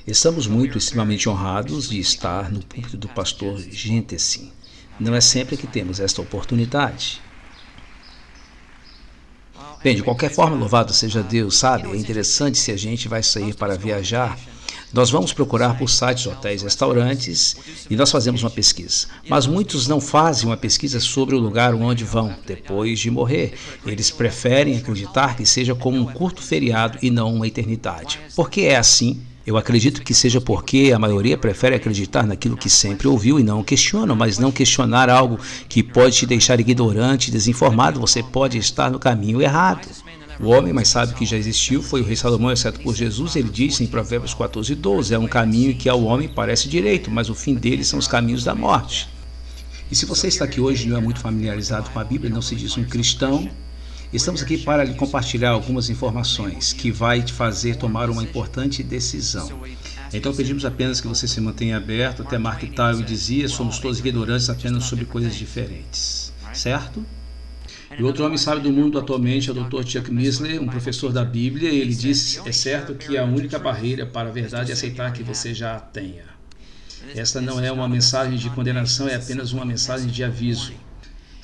Estamos extremamente honrados de estar no púlpito do pastor Gentesin. Não é sempre que temos esta oportunidade. Bem, de qualquer forma, louvado seja Deus, sabe? É interessante se a gente vai sair para viajar. Nós vamos procurar por sites, hotéis, restaurantes e nós fazemos uma pesquisa. Mas muitos não fazem uma pesquisa sobre o lugar onde vão depois de morrer. Eles preferem acreditar que seja como um curto feriado e não uma eternidade. Por que é assim? Eu acredito que seja porque a maioria prefere acreditar naquilo que sempre ouviu e não questiona, mas não questionar algo que pode te deixar ignorante e desinformado, você pode estar no caminho errado. O homem mais sábio que já existiu foi o rei Salomão, exceto por Jesus. Ele disse em Provérbios 14:12, é um caminho que ao homem parece direito, mas o fim dele são os caminhos da morte. E se você está aqui hoje e não é muito familiarizado com a Bíblia, não se diz um cristão, estamos aqui para lhe compartilhar algumas informações que vai te fazer tomar uma importante decisão. Então pedimos apenas que você se mantenha aberto. Até Mark Twain dizia, somos todos ignorantes apenas sobre coisas diferentes, certo? E outro homem sábio do mundo atualmente é o Dr. Chuck Missler, um professor da Bíblia. Ele disse, é certo que a única barreira para a verdade é aceitar que você já a tenha. Esta não é uma mensagem de condenação, é apenas uma mensagem de aviso.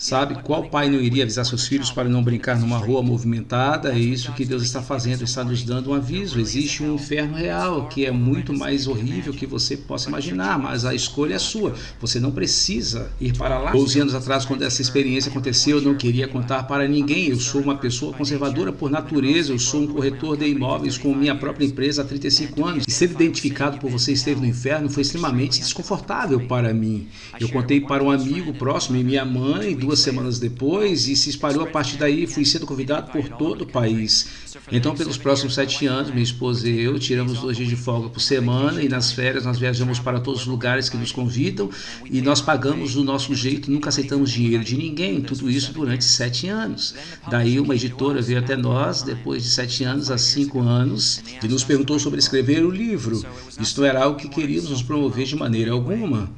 Sabe, qual pai não iria avisar seus filhos para não brincar numa rua movimentada? É isso que Deus está fazendo, está nos dando um aviso. Existe um inferno real, que é muito mais horrível que você possa imaginar, mas a escolha é sua. Você não precisa ir para lá. 12 anos atrás, quando essa experiência aconteceu, eu não queria contar para ninguém. Eu sou uma pessoa conservadora por natureza, eu sou um corretor de imóveis com minha própria empresa há 35 anos. E ser identificado por você esteve no inferno foi extremamente desconfortável para mim. Eu contei para um amigo próximo e minha mãe, 2 semanas depois, e se espalhou a partir daí. Fui sendo convidado por todo o país. Então, pelos próximos 7 anos, minha esposa e eu tiramos 2 dias de folga por semana, e nas férias nós viajamos para todos os lugares que nos convidam, e nós pagamos do nosso jeito, nunca aceitamos dinheiro de ninguém, tudo isso durante 7 anos. Daí uma editora veio até nós, depois de 7 anos, há 5 anos, e nos perguntou sobre escrever o livro. Isto era algo que queríamos nos promover de maneira alguma.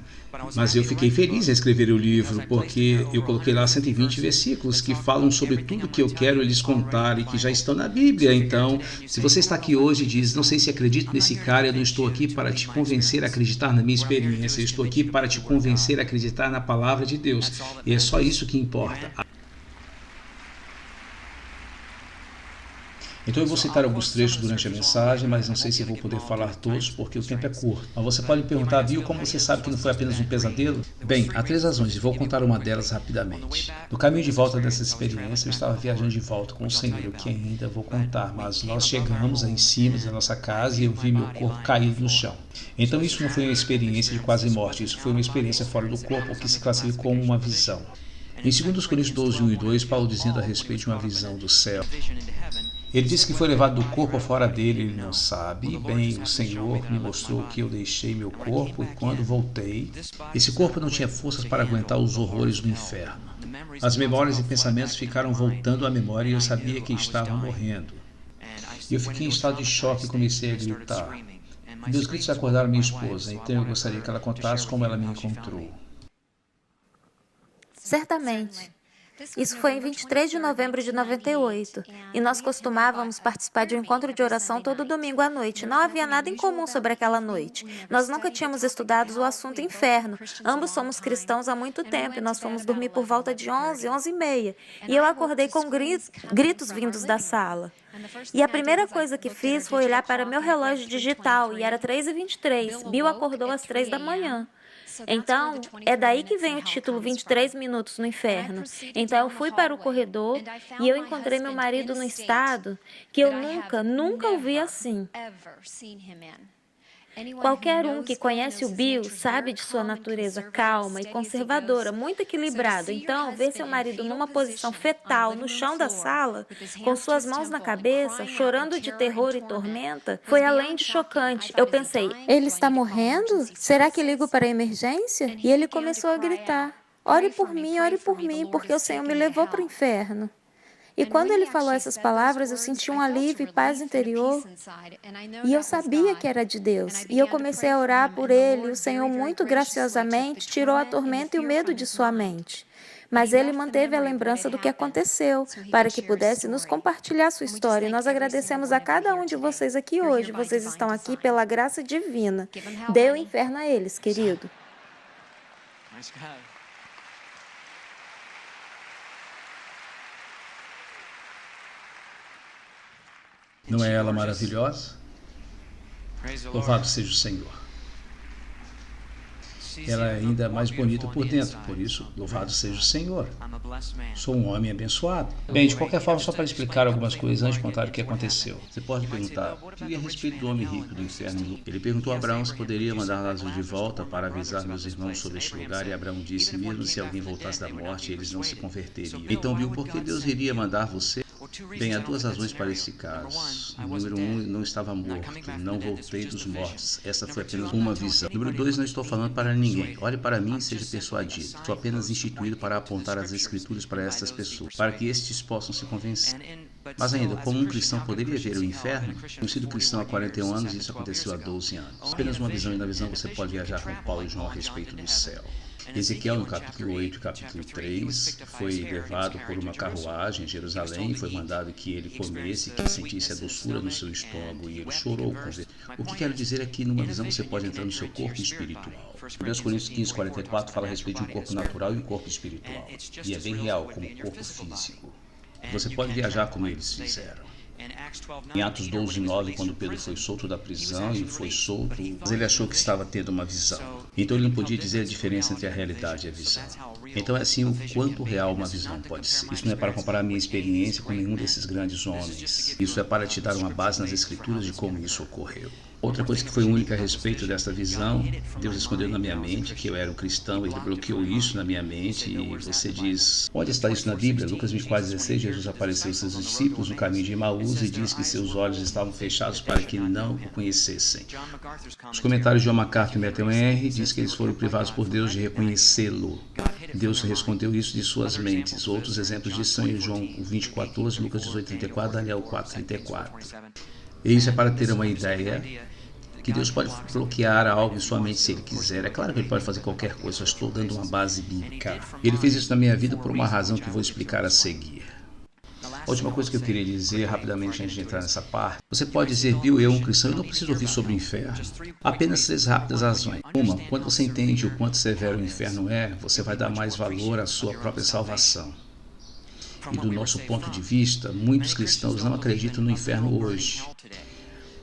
Mas eu fiquei feliz em escrever o livro, porque eu coloquei lá 120 versículos que falam sobre tudo que eu quero lhes contar e que já estão na Bíblia. Então, se você está aqui hoje e diz, não sei se acredito nesse cara, eu não estou aqui para te convencer a acreditar na minha experiência, eu estou aqui para te convencer a acreditar na palavra de Deus. E é só isso que importa. Então eu vou citar alguns trechos durante a mensagem, mas não sei se vou poder falar todos porque o tempo é curto. Mas você pode me perguntar, viu, como você sabe que não foi apenas um pesadelo? Bem, há 3 razões e vou contar uma delas rapidamente. No caminho de volta dessa experiência, eu estava viajando de volta com o Senhor, o que ainda vou contar, mas nós chegamos em cima da nossa casa e eu vi meu corpo caído no chão. Então isso não foi uma experiência de quase morte, isso foi uma experiência fora do corpo, que se classifica como uma visão. Em 2 Coríntios 12, 1 e 2, Paulo dizendo a respeito de uma visão do céu. Ele disse que foi levado do corpo fora dele, ele não sabe. Bem, o Senhor me mostrou que eu deixei meu corpo e quando voltei, esse corpo não tinha forças para aguentar os horrores do inferno. As memórias e pensamentos ficaram voltando à memória e eu sabia que estava morrendo. E eu fiquei em estado de choque e comecei a gritar. Meus gritos acordaram minha esposa, então eu gostaria que ela contasse como ela me encontrou. Certamente. Isso foi em 23 de novembro de 98, e nós costumávamos participar de um encontro de oração todo domingo à noite. Não havia nada em comum sobre aquela noite. Nós nunca tínhamos estudado o assunto inferno. Ambos somos cristãos há muito tempo, e nós fomos dormir por volta de 11, 11h30, e eu acordei com gritos vindos da sala. E a primeira coisa que fiz foi olhar para meu relógio digital, e era 3h23. Bill acordou às 3 da manhã. Então, é daí que vem o título 23 Minutos no Inferno. Então, eu fui para o corredor e eu encontrei meu marido no estado que eu nunca o vi assim. Qualquer um que conhece o Bill sabe de sua natureza calma e conservadora, muito equilibrado. Então, ver seu marido numa posição fetal no chão da sala, com suas mãos na cabeça, chorando de terror e tormenta, foi além de chocante. Eu pensei, ele está morrendo? Será que ligo para a emergência? E ele começou a gritar, ore por mim, porque o Senhor me levou para o inferno. E quando ele falou essas palavras, eu senti um alívio e paz interior. E eu sabia que era de Deus. E eu comecei a orar por ele, e o Senhor muito graciosamente tirou a tormenta e o medo de sua mente. Mas ele manteve a lembrança do que aconteceu, para que pudesse nos compartilhar sua história. E nós agradecemos a cada um de vocês aqui hoje. Vocês estão aqui pela graça divina. Dê o inferno a eles, querido. Não é ela maravilhosa? Louvado seja o Senhor. Ela é ainda mais bonita por dentro, por isso, louvado seja o Senhor. Sou um homem abençoado. Bem, de qualquer forma, só para explicar algumas coisas antes de contar o que aconteceu. Você pode perguntar, e a respeito do homem rico do inferno? Ele perguntou a Abraão se poderia mandar Lázaro de volta para avisar meus irmãos sobre este lugar, e Abraão disse, mesmo se alguém voltasse da morte, eles não se converteriam. Então viu por que Deus iria mandar você? Bem, há duas razões para esse caso. Número 1, não estava morto, não voltei dos mortos. Essa foi apenas uma visão. Número 2, não estou falando para ninguém. Olhe para mim e seja persuadido. Sou apenas instituído para apontar as escrituras para estas pessoas, para que estes possam se convencer. Mas ainda, como um cristão poderia ver o inferno? Tenho sido cristão há 41 anos e isso aconteceu há 12 anos. Apenas uma visão, e na visão você pode viajar com Paulo e João a respeito do céu. Ezequiel, no capítulo 8 e capítulo 3, foi levado por uma carruagem em Jerusalém e foi mandado que ele comesse, que sentisse a doçura no seu estômago, e ele chorou com ele. O que quero dizer é que numa visão você pode entrar no seu corpo espiritual. 1 Coríntios 15, 44 fala a respeito de um corpo natural e um corpo espiritual. E é bem real, como um corpo físico. Você pode viajar como eles fizeram. Em Atos 12, 9, quando Pedro foi solto da prisão e foi solto, mas ele achou que estava tendo uma visão. Então ele não podia dizer a diferença entre a realidade e a visão. Então é assim o quanto real uma visão pode ser. Isso não é para comparar minha experiência com nenhum desses grandes homens. Isso é para te dar uma base nas escrituras de como isso ocorreu. Outra coisa que foi única a respeito desta visão, Deus escondeu na minha mente que eu era um cristão, Ele bloqueou isso na minha mente, e você diz, onde está isso na Bíblia? Lucas 24:16, Jesus apareceu aos seus discípulos no caminho de Emaús e disse que seus olhos estavam fechados para que não o conhecessem. Os comentários de John MacArthur e Matthew Henry diz que eles foram privados por Deus de reconhecê-lo. Deus escondeu isso de suas mentes. Outros exemplos disso são em João 20:14, Lucas 18:34, Daniel 4:34. E isso é para ter uma ideia que Deus pode bloquear algo em sua mente se Ele quiser. É claro que Ele pode fazer qualquer coisa, só estou dando uma base bíblica. Ele fez isso na minha vida por uma razão que vou explicar a seguir. A última coisa que eu queria dizer rapidamente antes de entrar nessa parte, você pode dizer, Bill, eu, um cristão, eu não preciso ouvir sobre o inferno. Apenas 3 rápidas razões. Uma, quando você entende o quanto severo o inferno é, você vai dar mais valor à sua própria salvação. E do nosso ponto de vista, muitos cristãos não acreditam no inferno hoje.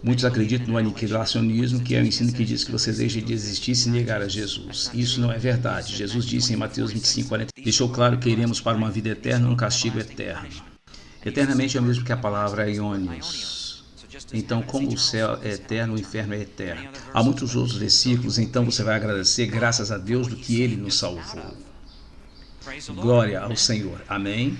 Muitos acreditam no aniquilacionismo, que é o ensino que diz que você deixa de existir se negar a Jesus. Isso não é verdade. Jesus disse em Mateus 25:40, deixou claro que iremos para uma vida eterna, um castigo eterno. Eternamente é o mesmo que a palavra aionios. Então, como o céu é eterno, o inferno é eterno. Há muitos outros versículos, então você vai agradecer graças a Deus do que Ele nos salvou. Glória ao Senhor. Amém?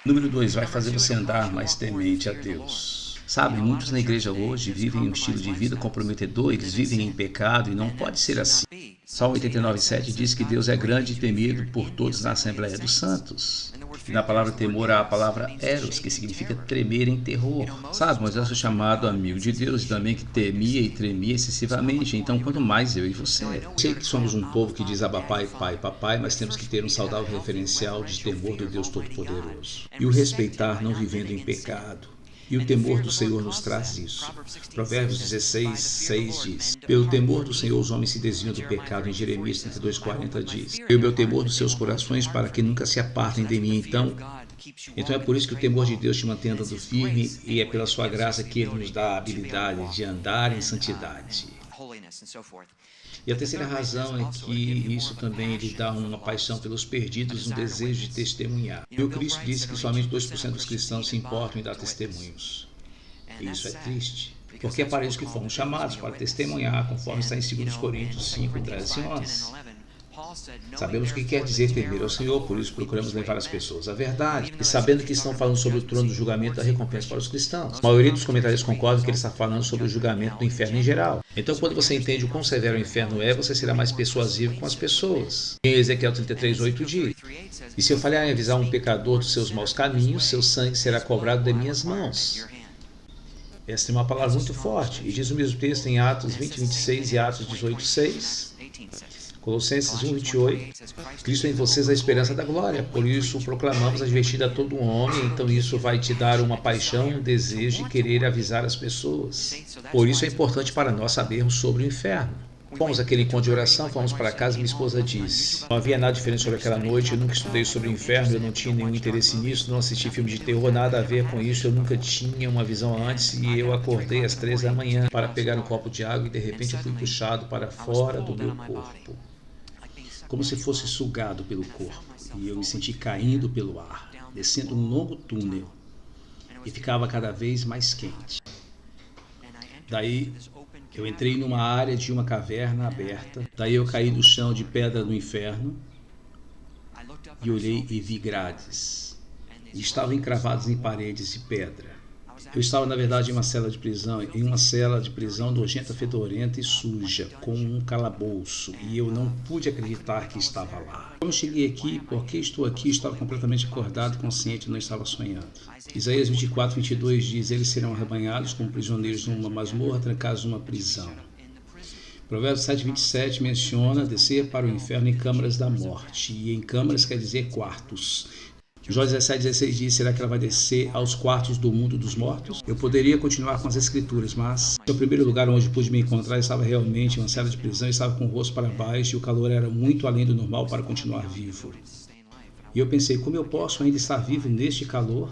Número 2, vai fazer você andar mais temente a Deus. Sabe, muitos na igreja hoje vivem um estilo de vida comprometedor, eles vivem em pecado e não pode ser assim. Salmo 89:7 diz que Deus é grande e temido por todos na Assembleia dos Santos. E na palavra temor há a palavra eros, que significa tremer em terror. Sabe, Moisés foi chamado amigo de Deus e também que temia e tremia excessivamente. Então, quanto mais eu e você. Eu sei que somos um povo que diz Abba Pai, Pai, Papai, mas temos que ter um saudável referencial de temor do Deus Todo-Poderoso. E o respeitar não vivendo em pecado. E o temor do Senhor nos traz isso. Provérbios 16:6 diz, pelo temor do Senhor os homens se desviam do pecado. Em Jeremias 32:40 diz, pelo meu temor dos seus corações para que nunca se apartem de mim. Então é por isso que o temor de Deus te mantém andando firme, e é pela sua graça que Ele nos dá a habilidade de andar em santidade. E a terceira razão é que isso também lhe dá uma paixão pelos perdidos, um desejo de testemunhar. E o Cristo disse que somente 2% dos cristãos se importam em dar testemunhos. E isso é triste, porque é para isso que fomos chamados, para testemunhar, conforme está em 2 Coríntios 5, 10 e 11. Sabemos o que quer dizer temer ao Senhor, por isso procuramos levar as pessoas à verdade. E sabendo que estão falando sobre o trono do julgamento da recompensa para os cristãos. A maioria dos comentários concorda que ele está falando sobre o julgamento do inferno em geral. Então, quando você entende o quão severo o inferno é, você será mais persuasivo com as pessoas. Em Ezequiel 33:8 diz, e se eu falhar em avisar um pecador dos seus maus caminhos, seu sangue será cobrado de minhas mãos. Esta é uma palavra muito forte. E diz o mesmo texto em Atos 20:26 e Atos 18:6. Colossenses 1:28, Cristo em vocês é a esperança da glória, por isso proclamamos advertido a todo homem, então isso vai te dar uma paixão, um desejo de querer avisar as pessoas. Por isso é importante para nós sabermos sobre o inferno. Fomos àquele encontro de oração, fomos para casa e minha esposa disse: não havia nada diferente sobre aquela noite, eu nunca estudei sobre o inferno, eu não tinha nenhum interesse nisso, não assisti filme de terror, nada a ver com isso, eu nunca tinha uma visão antes e eu acordei às 3 da manhã para pegar um copo de água e de repente eu fui puxado para fora do meu corpo, como se fosse sugado pelo corpo, e eu me senti caindo pelo ar, descendo um longo túnel e ficava cada vez mais quente. Daí eu entrei numa área de uma caverna aberta, daí eu caí no chão de pedra do inferno e olhei e vi grades, e estavam encravados em paredes de pedra. Eu estava, na verdade, em uma cela de prisão nojenta, fedorenta e suja, com um calabouço, e eu não pude acreditar que estava lá. Quando cheguei aqui, porque estou aqui, estava completamente acordado, consciente, não estava sonhando. Isaías 24:22 diz: eles serão arrebanhados como prisioneiros numa masmorra, trancados numa prisão. Provérbios 7:27 menciona descer para o inferno em câmaras da morte, e em câmaras quer dizer quartos. Jó 17:16 diz: será que ela vai descer aos quartos do mundo dos mortos? Eu poderia continuar com as escrituras, mas o primeiro lugar onde pude me encontrar estava realmente em uma cela de prisão, estava com o rosto para baixo e o calor era muito além do normal para continuar vivo. E eu pensei: como eu posso ainda estar vivo neste calor?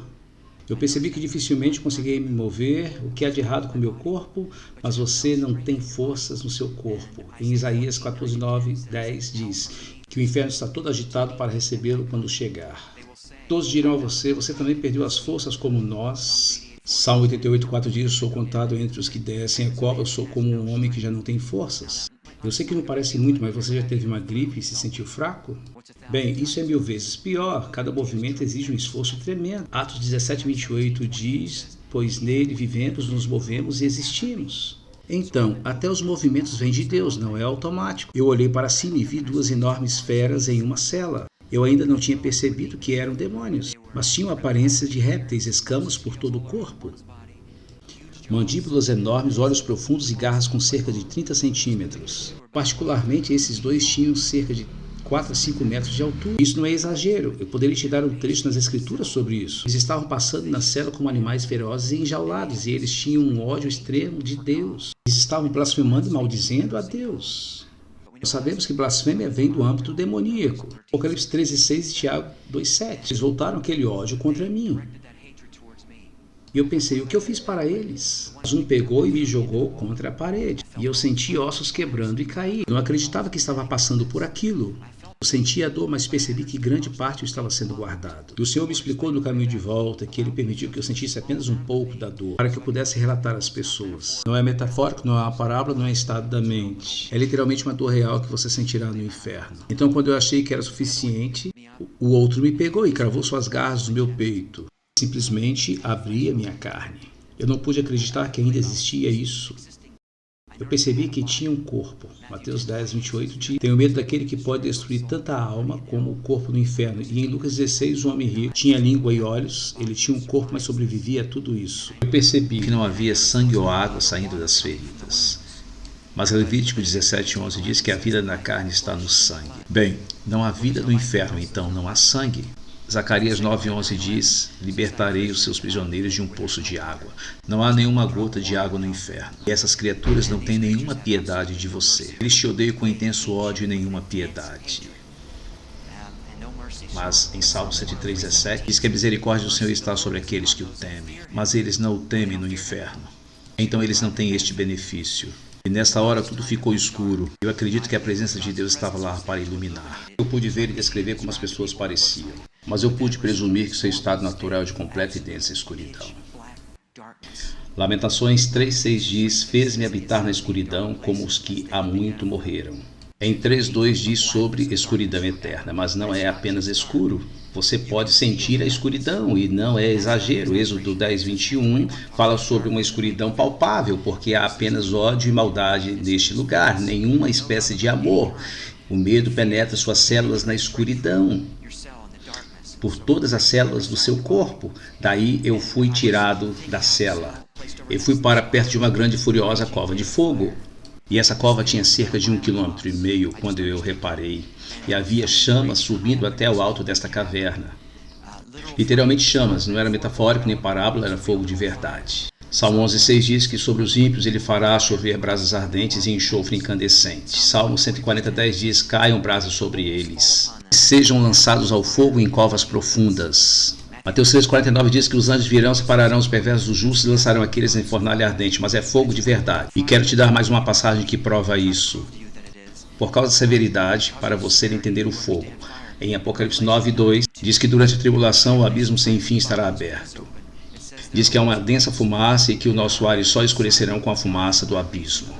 Eu percebi que dificilmente conseguia me mover, o que há de errado com o meu corpo, mas você não tem forças no seu corpo. Em Isaías 14:9-10 diz que o inferno está todo agitado para recebê-lo quando chegar. Todos dirão a você: você também perdeu as forças como nós. Salmo 88:4 diz: sou contado entre os que descem a cova, eu sou como um homem que já não tem forças. Eu sei que não parece muito, mas você já teve uma gripe e se sentiu fraco? Bem, isso é 1000 vezes pior. Cada movimento exige um esforço tremendo. Atos 17:28 diz: pois nele vivemos, nos movemos e existimos. Então, até os movimentos vêm de Deus, não é automático. Eu olhei para cima e vi 2 enormes feras em uma cela. Eu ainda não tinha percebido que eram demônios, mas tinham aparência de répteis, escamas por todo o corpo. Mandíbulas enormes, olhos profundos e garras com cerca de 30 centímetros. Particularmente, esses 2 tinham cerca de 4 a 5 metros de altura. Isso não é exagero, eu poderia te dar um trecho nas escrituras sobre isso. Eles estavam passando na cela como animais ferozes e enjaulados, e eles tinham um ódio extremo de Deus. Eles estavam blasfemando e maldizendo a Deus. Nós sabemos que blasfêmia vem do âmbito demoníaco. Apocalipse 13:6 e Tiago 2:7. Eles voltaram aquele ódio contra mim. E eu pensei: o que eu fiz para eles? Mas um pegou e me jogou contra a parede. E eu senti ossos quebrando e cair. Eu não acreditava que estava passando por aquilo. Eu senti a dor, mas percebi que grande parte estava sendo guardado. E o Senhor me explicou no caminho de volta que Ele permitiu que eu sentisse apenas um pouco da dor, para que eu pudesse relatar às pessoas. Não é metafórico, não é uma parábola, não é estado da mente. É literalmente uma dor real que você sentirá no inferno. Então, quando eu achei que era suficiente, o outro me pegou e cravou suas garras no meu peito. Simplesmente abri a minha carne. Eu não pude acreditar que ainda existia isso. Eu percebi que tinha um corpo. Mateus 10:28 diz: tenho medo daquele que pode destruir tanta alma como o corpo no inferno. E em Lucas 16, o homem rico tinha língua e olhos, ele tinha um corpo, mas sobrevivia a tudo isso. Eu percebi que não havia sangue ou água saindo das feridas. Mas Levítico 17:11 diz que a vida na carne está no sangue. Bem, não há vida no inferno, então não há sangue. Zacarias 9:11 diz: libertarei os seus prisioneiros de um poço de água. Não há nenhuma gota de água no inferno. E essas criaturas não têm nenhuma piedade de você. Eles te odeiam com intenso ódio e nenhuma piedade. Mas em Salmo 103:17 diz que a misericórdia do Senhor está sobre aqueles que o temem. Mas eles não o temem no inferno. Então eles não têm este benefício. E nessa hora tudo ficou escuro. Eu acredito que a presença de Deus estava lá para iluminar. Eu pude ver e descrever como as pessoas pareciam, mas eu pude presumir que seu estado natural é de completa e densa escuridão. Lamentações 3:6 diz: fez-me habitar na escuridão como os que há muito morreram. Em 3:2 diz sobre escuridão eterna, mas não é apenas escuro. Você pode sentir a escuridão e não é exagero. Êxodo 10:21 fala sobre uma escuridão palpável, porque há apenas ódio e maldade neste lugar, nenhuma espécie de amor. O medo penetra suas células na escuridão, por todas as células do seu corpo. Daí eu fui tirado da cela. Eu fui para perto de uma grande e furiosa cova de fogo. E essa cova tinha cerca de 1,5 km quando eu reparei, e havia chamas subindo até o alto desta caverna. Literalmente chamas, não era metafórico nem parábola, era fogo de verdade. Salmo 11,6 diz que sobre os ímpios ele fará chover brasas ardentes e enxofre incandescente. Salmo 140,10 diz, caiam brasas sobre eles, sejam lançados ao fogo em covas profundas. Mateus 6,49 diz que os anjos virão, separarão os perversos dos justos e lançarão aqueles em fornalha ardente, mas é fogo de verdade. E quero te dar mais uma passagem que prova isso. Por causa da severidade, para você entender o fogo. Em Apocalipse 9,2, diz que durante a tribulação o abismo sem fim estará aberto. Diz que há uma densa fumaça e que o nosso ar só escurecerão com a fumaça do abismo.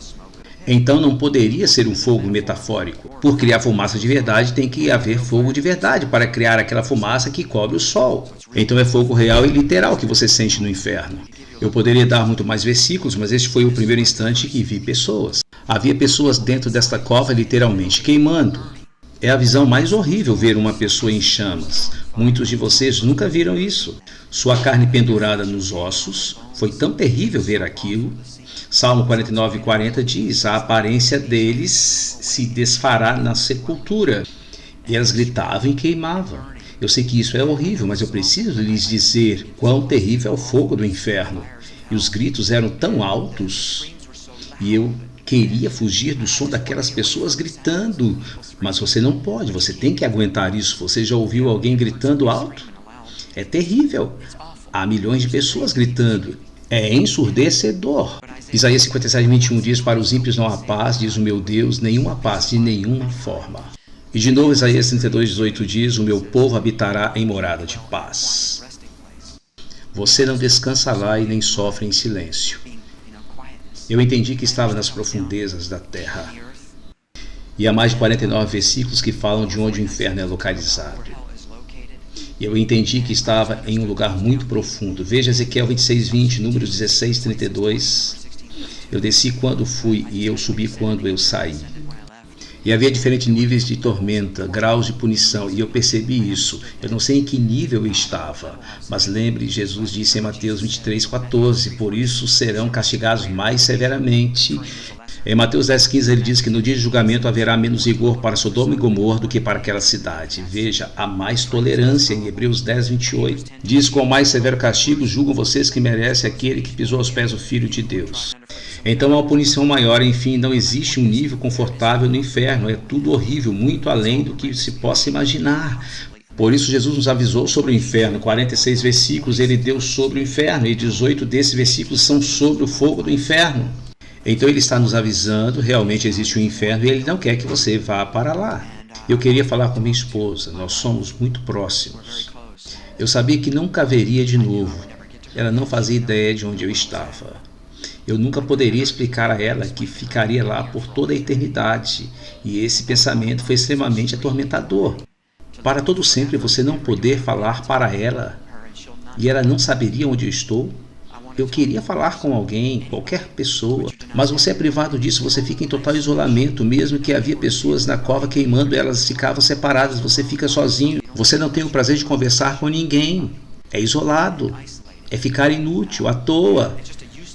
Então não poderia ser um fogo metafórico. Por criar fumaça de verdade tem que haver fogo de verdade para criar aquela fumaça que cobre o sol. Então é fogo real e literal que você sente no inferno. Eu poderia dar muito mais versículos, mas este foi o primeiro instante que vi pessoas. Havia pessoas dentro desta cova literalmente queimando. É a visão mais horrível ver uma pessoa em chamas. Muitos de vocês nunca viram isso. Sua carne pendurada nos ossos. Foi tão terrível ver aquilo. Salmo 49,40 diz, a aparência deles se desfará na sepultura. E elas gritavam e queimavam. Eu sei que isso é horrível, mas eu preciso lhes dizer quão terrível é o fogo do inferno. E os gritos eram tão altos. E eu queria fugir do som daquelas pessoas gritando. Mas você não pode, você tem que aguentar isso. Você já ouviu alguém gritando alto? É terrível. Há milhões de pessoas gritando. É ensurdecedor. Isaías 57,21 diz, para os ímpios não há paz, diz o meu Deus, nenhuma paz de nenhuma forma. E de novo Isaías 32,18 diz, o meu povo habitará em morada de paz. Você não descansa lá e nem sofre em silêncio. Eu entendi que estava nas profundezas da terra. E há mais de 49 versículos que falam de onde o inferno é localizado. E eu entendi que estava em um lugar muito profundo. Veja Ezequiel 26,20, Números 16,32. Eu desci quando fui e eu subi quando eu saí. E havia diferentes níveis de tormenta, graus de punição, e eu percebi isso. Eu não sei em que nível eu estava, mas lembre, Jesus disse em Mateus 23,14, por isso serão castigados mais severamente. Em Mateus 10,15 ele diz que no dia de julgamento haverá menos rigor para Sodoma e Gomorra do que para aquela cidade. Veja, há mais tolerância em Hebreus 10,28. Diz, com mais severo castigo julgam vocês que merece aquele que pisou aos pés do Filho de Deus. Então há uma punição maior, enfim, não existe um nível confortável no inferno, é tudo horrível, muito além do que se possa imaginar. Por isso Jesus nos avisou sobre o inferno, 46 versículos ele deu sobre o inferno, e 18 desses versículos são sobre o fogo do inferno. Então ele está nos avisando, realmente existe um inferno e ele não quer que você vá para lá. Eu queria falar com minha esposa, nós somos muito próximos. Eu sabia que nunca haveria de novo, ela não fazia ideia de onde eu estava. Eu nunca poderia explicar a ela que ficaria lá por toda a eternidade, e esse pensamento foi extremamente atormentador. Para todo sempre você não poder falar para ela, e ela não saberia onde eu estou. Eu queria falar com alguém, qualquer pessoa, mas você é privado disso, você fica em total isolamento, mesmo que havia pessoas na cova queimando, elas ficavam separadas, você fica sozinho, você não tem o prazer de conversar com ninguém, é isolado, é ficar inútil, à toa.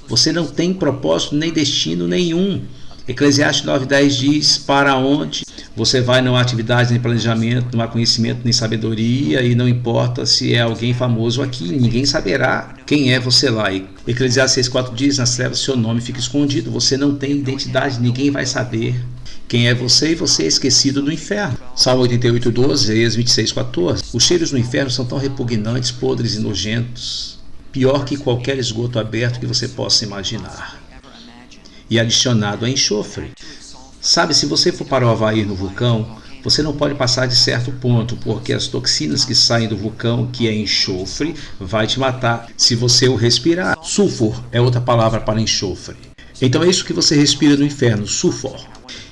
Você não tem propósito nem destino nenhum. Eclesiastes 9,10 diz, para onde você vai não há atividade, nem planejamento, não há conhecimento, nem sabedoria, e não importa se é alguém famoso aqui, ninguém saberá quem é você lá. Eclesiastes 6,4 diz, nas trevas seu nome fica escondido, você não tem identidade, ninguém vai saber quem é você e você é esquecido no inferno. Salmo 88,12, Êxodo 26,14. Os cheiros no inferno são tão repugnantes, podres e nojentos, pior que qualquer esgoto aberto que você possa imaginar. E adicionado a enxofre. Sabe, se você for para o Havaí no vulcão, você não pode passar de certo ponto, porque as toxinas que saem do vulcão, que é enxofre, vai te matar se você o respirar. Sulfur é outra palavra para enxofre. Então é isso que você respira no inferno, sulfur.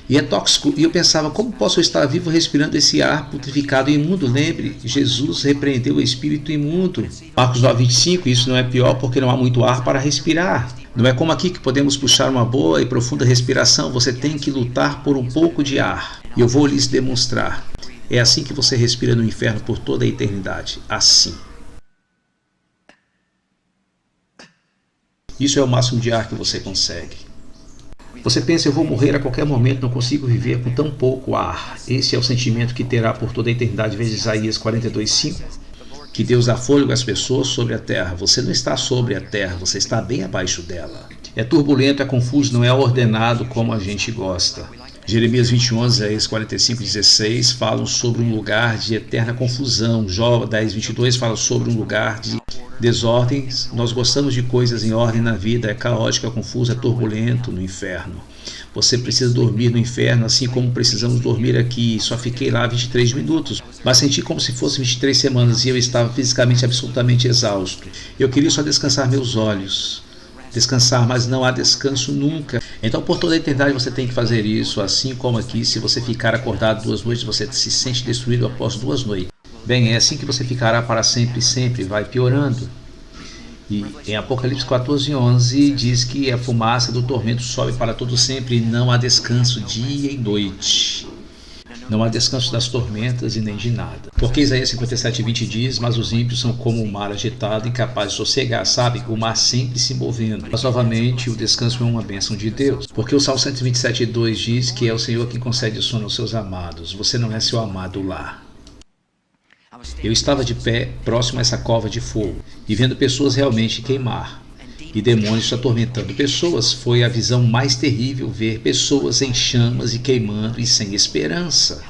E é tóxico, e eu pensava, como posso estar vivo respirando esse ar putreficado e imundo? Lembre, Jesus repreendeu o espírito imundo. Marcos 9,25, isso não é pior porque não há muito ar para respirar. Não é como aqui que podemos puxar uma boa e profunda respiração, você tem que lutar por um pouco de ar. E eu vou lhes demonstrar. É assim que você respira no inferno por toda a eternidade, assim. Isso é o máximo de ar que você consegue. Você pensa, eu vou morrer a qualquer momento, não consigo viver com tão pouco ar. Esse é o sentimento que terá por toda a eternidade, vezes Isaías 42:5. Que Deus dá fôlego às pessoas sobre a terra. Você não está sobre a terra, você está bem abaixo dela. É turbulento, é confuso, não é ordenado como a gente gosta. Jeremias 21:11, Isaías 45:16 falam sobre um lugar de eterna confusão. Jó 10:22 fala sobre um lugar de desordens. Nós gostamos de coisas em ordem na vida, é caótico, é confuso, é turbulento no inferno. Você precisa dormir no inferno, assim como precisamos dormir aqui. Só fiquei lá 23 minutos, mas senti como se fosse 23 semanas e eu estava fisicamente absolutamente exausto. Eu queria só descansar meus olhos. Descansar, mas não há descanso nunca. Então, por toda a eternidade você tem que fazer isso, assim como aqui. Se você ficar acordado 2 noites, você se sente destruído após 2 noites. Bem, é assim que você ficará para sempre e sempre, vai piorando. E em Apocalipse 14:11 diz que a fumaça do tormento sobe para todo sempre e não há descanso dia e noite. Não há descanso das tormentas e nem de nada. Porque Isaías 57:20 diz, mas os ímpios são como o mar agitado, incapazes de sossegar, sabe? O mar sempre se movendo. Mas novamente, o descanso é uma bênção de Deus. Porque o Salmo 127:2 diz que é o Senhor quem concede sono aos seus amados. Você não é seu amado lá. Eu estava de pé, próximo a essa cova de fogo, e vendo pessoas realmente queimar, e demônios atormentando pessoas. Foi a visão mais terrível, ver pessoas em chamas e queimando e sem esperança,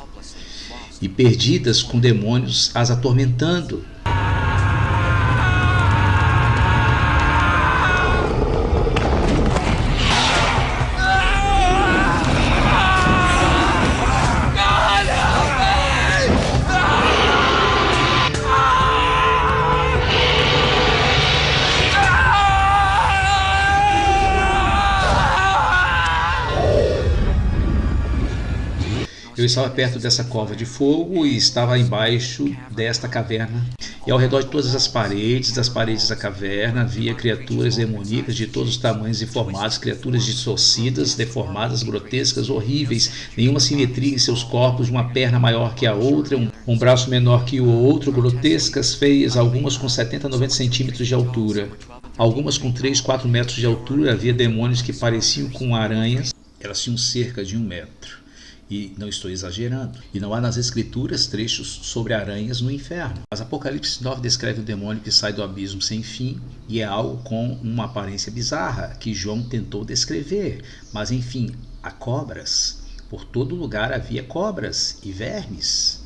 e perdidas com demônios as atormentando. Eu estava perto dessa cova de fogo e estava embaixo desta caverna. E ao redor de todas as paredes, das paredes da caverna, havia criaturas demoníacas de todos os tamanhos e formatos, criaturas distorcidas, deformadas, grotescas, horríveis, nenhuma simetria em seus corpos, uma perna maior que a outra, um braço menor que o outro, grotescas, feias, algumas com 70 a 90 centímetros de altura, algumas com 3, 4 metros de altura. Havia demônios que pareciam com aranhas, elas tinham cerca de 1 metro. E não estou exagerando. E não há nas escrituras trechos sobre aranhas no inferno. Mas Apocalipse 9 descreve um demônio que sai do abismo sem fim e é algo com uma aparência bizarra que João tentou descrever. Mas enfim, há cobras. Por todo lugar havia cobras e vermes.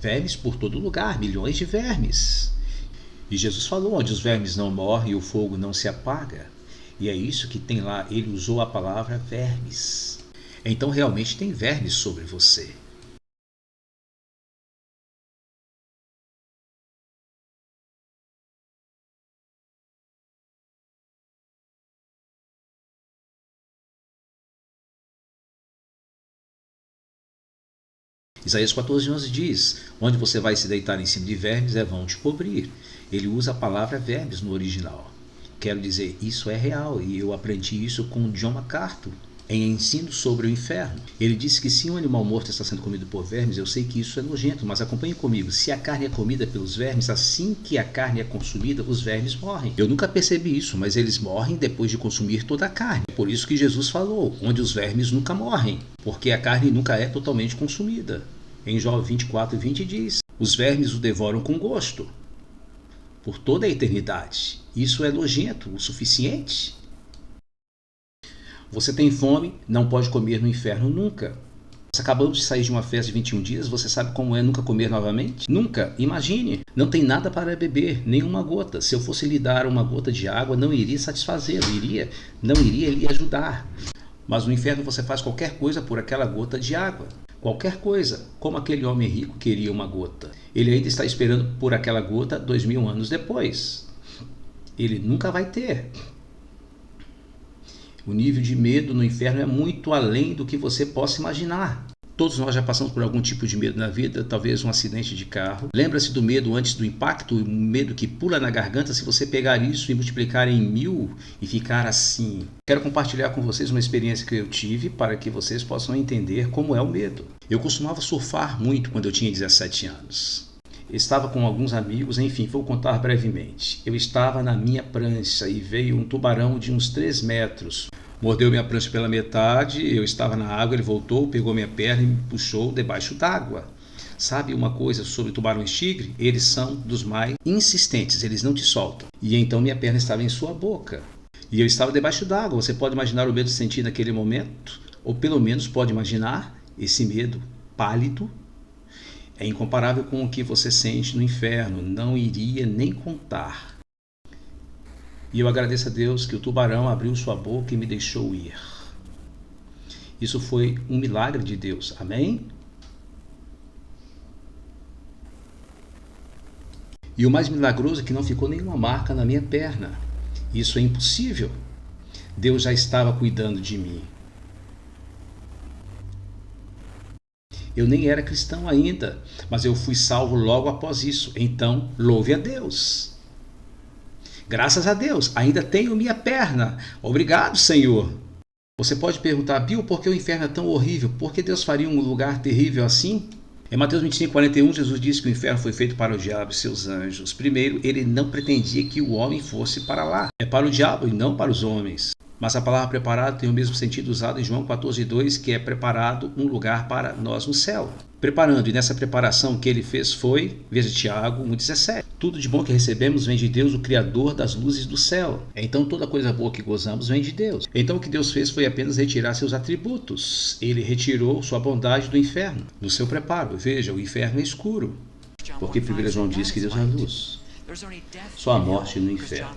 Vermes por todo lugar, milhões de vermes. E Jesus falou, onde os vermes não morrem e o fogo não se apaga. E é isso que tem lá, ele usou a palavra vermes. Então realmente tem vermes sobre você. Isaías 14:11 diz, onde você vai se deitar em cima de vermes, vão te cobrir. Ele usa a palavra vermes no original. Quero dizer, isso é real e eu aprendi isso com John MacArthur. Em Ensino sobre o Inferno. Ele disse que se um animal morto está sendo comido por vermes, eu sei que isso é nojento, mas acompanhe comigo. Se a carne é comida pelos vermes, assim que a carne é consumida, os vermes morrem. Eu nunca percebi isso, mas eles morrem depois de consumir toda a carne. Por isso que Jesus falou, onde os vermes nunca morrem, porque a carne nunca é totalmente consumida. Em Jó 24:20 diz, os vermes o devoram com gosto, por toda a eternidade. Isso é nojento o suficiente? Você tem fome, não pode comer no inferno nunca. Nós acabamos de sair de uma festa de 21 dias, você sabe como é nunca comer novamente? Nunca, imagine. Não tem nada para beber, nem uma gota. Se eu fosse lhe dar uma gota de água, não iria satisfazê-lo, não iria lhe ajudar. Mas no inferno você faz qualquer coisa por aquela gota de água. Qualquer coisa, como aquele homem rico queria uma gota. Ele ainda está esperando por aquela gota 2000 anos depois. Ele nunca vai ter. O nível de medo no inferno é muito além do que você possa imaginar. Todos nós já passamos por algum tipo de medo na vida, talvez um acidente de carro. Lembra-se do medo antes do impacto, o medo que pula na garganta? Se você pegar isso e multiplicar em 1000 e ficar assim. Quero compartilhar com vocês uma experiência que eu tive para que vocês possam entender como é o medo. Eu costumava surfar muito quando eu tinha 17 anos. Estava com alguns amigos, enfim, vou contar brevemente. Eu estava na minha prancha e veio um tubarão de uns 3 metros. Mordeu minha prancha pela metade, eu estava na água, ele voltou, pegou minha perna e me puxou debaixo d'água. Sabe uma coisa sobre tubarões-tigre? Eles são dos mais insistentes, eles não te soltam. E então minha perna estava em sua boca. E eu estava debaixo d'água. Você pode imaginar o medo que senti naquele momento? Ou pelo menos pode imaginar esse medo pálido? É incomparável com o que você sente no inferno, não iria nem contar. E eu agradeço a Deus que o tubarão abriu sua boca e me deixou ir. Isso foi um milagre de Deus, amém? E o mais milagroso é que não ficou nenhuma marca na minha perna. Isso é impossível. Deus já estava cuidando de mim. Eu nem era cristão ainda, mas eu fui salvo logo após isso. Então, louve a Deus. Graças a Deus, ainda tenho minha perna. Obrigado, Senhor. Você pode perguntar, Bill, por que o inferno é tão horrível? Por que Deus faria um lugar terrível assim? Em Mateus 25:41, Jesus disse que o inferno foi feito para o diabo e seus anjos. Primeiro, ele não pretendia que o homem fosse para lá. É para o diabo e não para os homens. Mas a palavra preparado tem o mesmo sentido usado em João 14:2, que é preparado um lugar para nós no céu. Preparando, e nessa preparação o que ele fez foi, veja Tiago 1:17. Tudo de bom que recebemos vem de Deus, o Criador das luzes do céu. Então toda coisa boa que gozamos vem de Deus. Então o que Deus fez foi apenas retirar seus atributos. Ele retirou sua bondade do inferno, do seu preparo. Veja, o inferno é escuro, porque 1 João diz que Deus é luz. Só a morte no inferno,